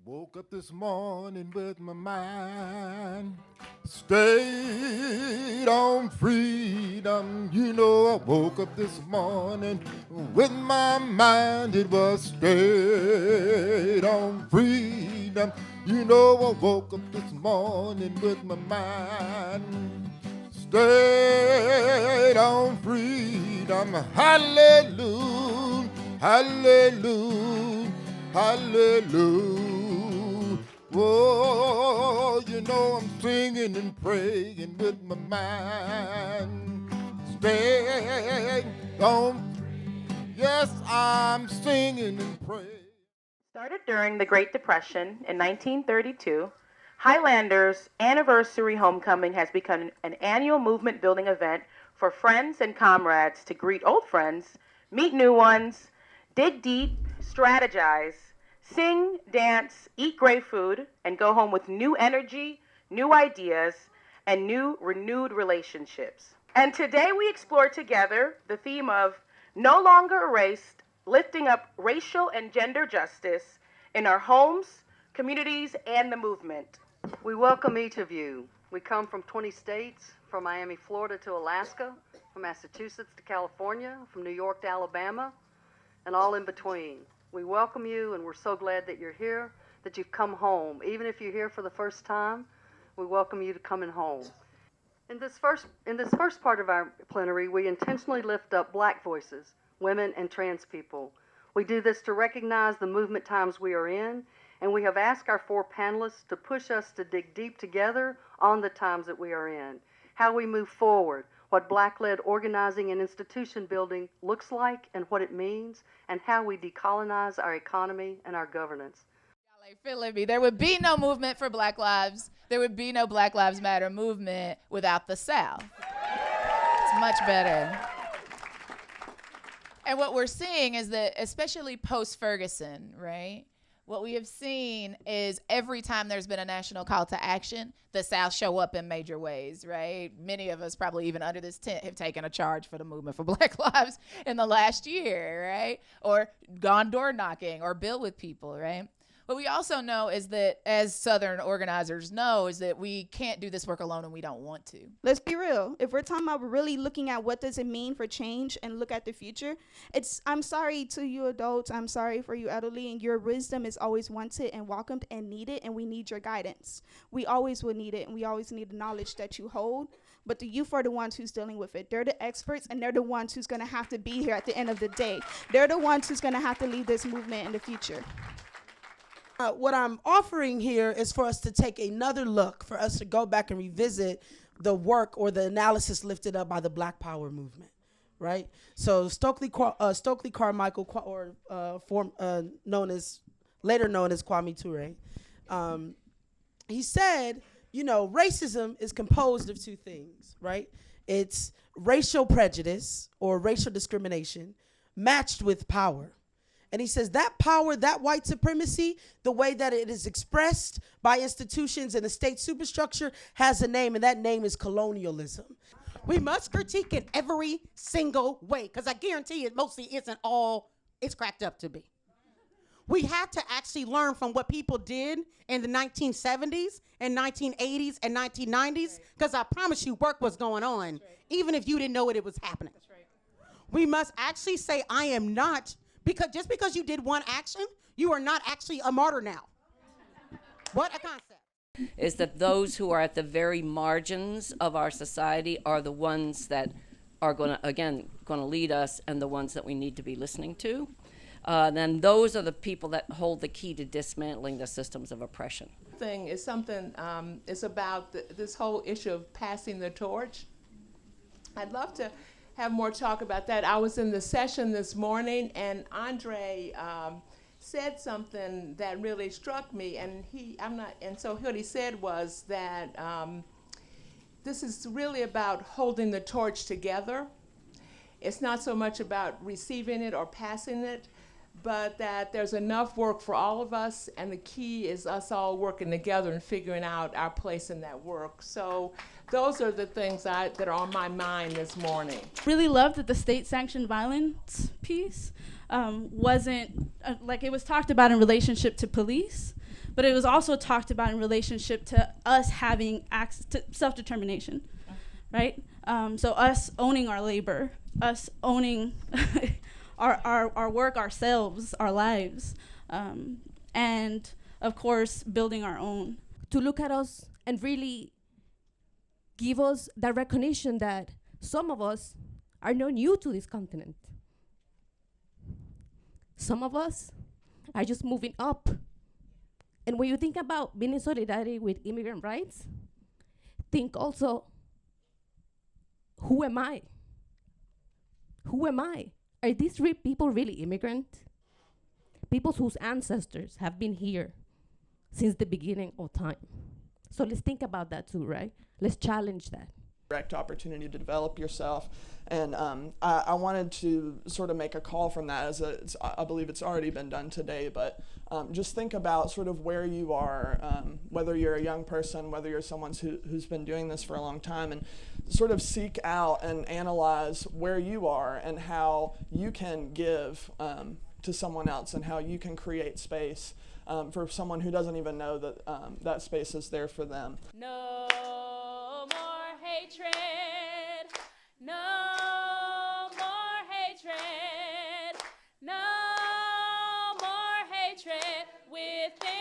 Woke up this morning with my mind stayed on freedom. You know, I woke up this morning with my mind, it was stayed on freedom. You know, I woke up this morning with my mind stayed on freedom. Hallelujah, hallelujah, hallelujah. Oh, you know I'm singing and praying with my mind stayed on. Yes, I'm singing and praying. Started during the Great Depression in 1932, Highlander's Anniversary Homecoming has become an annual movement-building event for friends and comrades to greet old friends, meet new ones, dig deep, strategize, sing, dance, eat great food, and go home with new energy, new ideas, and new renewed relationships. And today we explore together the theme of No Longer Erased, lifting up racial and gender justice in our homes, communities, and the movement. We welcome each of you. We come from 20 states, from Miami, Florida to Alaska, from Massachusetts to California, from New York to Alabama, and all in between. We welcome you, and we're so glad that you're here, that you've come home. Even if you're here for the first time, we welcome you to coming home. In this first part of our plenary, we intentionally lift up Black voices, women, and trans people. We do this to recognize the movement times we are in, and we have asked our four panelists to push us to dig deep together on the times that we are in, how we move forward, what Black-led organizing and institution building looks like and what it means, and how we decolonize our economy and our governance. Y'all ain't feeling me. There would be no movement for Black Lives. There would be no Black Lives Matter movement without the South. It's much better. And what we're seeing is that, especially post-Ferguson, right? What we have seen is every time there's been a national call to action, the South show up in major ways, right? Many of us probably even under this tent have taken a charge for the movement for Black Lives in the last year, right? Or gone door knocking or built with people, right? What we also know is that, as Southern organizers know, is that we can't do this work alone and we don't want to. Let's be real. If we're talking about really looking at what does it mean for change and look at the future, I'm sorry to you adults, I'm sorry for you elderly, and your wisdom is always wanted and welcomed and needed, and we need your guidance. We always will need it, and we always need the knowledge that you hold, but the youth are the ones who's dealing with it. They're the experts, and they're the ones who's gonna have to be here at the end of the day. They're the ones who's gonna have to lead this movement in the future. What I'm offering here is for us to take another look, for us to go back and revisit the work or the analysis lifted up by the Black Power movement, right? So Stokely Carmichael, later known as Kwame Ture, he said, you know, racism is composed of two things, right? It's racial prejudice or racial discrimination matched with power. And he says that power, that white supremacy, the way that it is expressed by institutions and the state superstructure has a name, and that name is colonialism. We must critique in every single way, because I guarantee it mostly isn't all it's cracked up to be. We had to actually learn from what people did in the 1970s and 1980s and 1990s, because I promise you work was going on, even if you didn't know it was happening. We must actually say, I am not, because just because you did one action, you are not actually a martyr now. What a concept. Is that those who are at the very margins of our society are the ones that are going to lead us, and the ones that we need to be listening to. Then those are the people that hold the key to dismantling the systems of oppression. Thing is something, it's about this whole issue of passing the torch. I'd love to have more talk about that. I was in the session this morning, and Andre said something that really struck me, and so what he said was that this is really about holding the torch together. It's not so much about receiving it or passing it, but that there's enough work for all of us, and the key is us all working together and figuring out our place in that work. So those are the things that are on my mind this morning. Really loved the state-sanctioned violence piece. wasn't like it was talked about in relationship to police, but it was also talked about in relationship to us having access to self-determination, right? So us owning our labor, us owning our work, ourselves, our lives, and of course building our own. To look at us and really give us that recognition that some of us are not new to this continent. Some of us are just moving up. And when you think about being in solidarity with immigrant rights, think also, who am I? Who am I? Are these people really immigrant? People whose ancestors have been here since the beginning of time. So let's think about that too, right? Let's challenge that. Direct opportunity to develop yourself. And I wanted to sort of make a call from that, as I believe it's already been done today, but just think about sort of where you are, whether you're a young person, whether you're someone who's been doing this for a long time, and sort of seek out and analyze where you are and how you can give to someone else and how you can create space for someone who doesn't even know that that space is there for them. No more hatred. No more hatred. No more hatred within.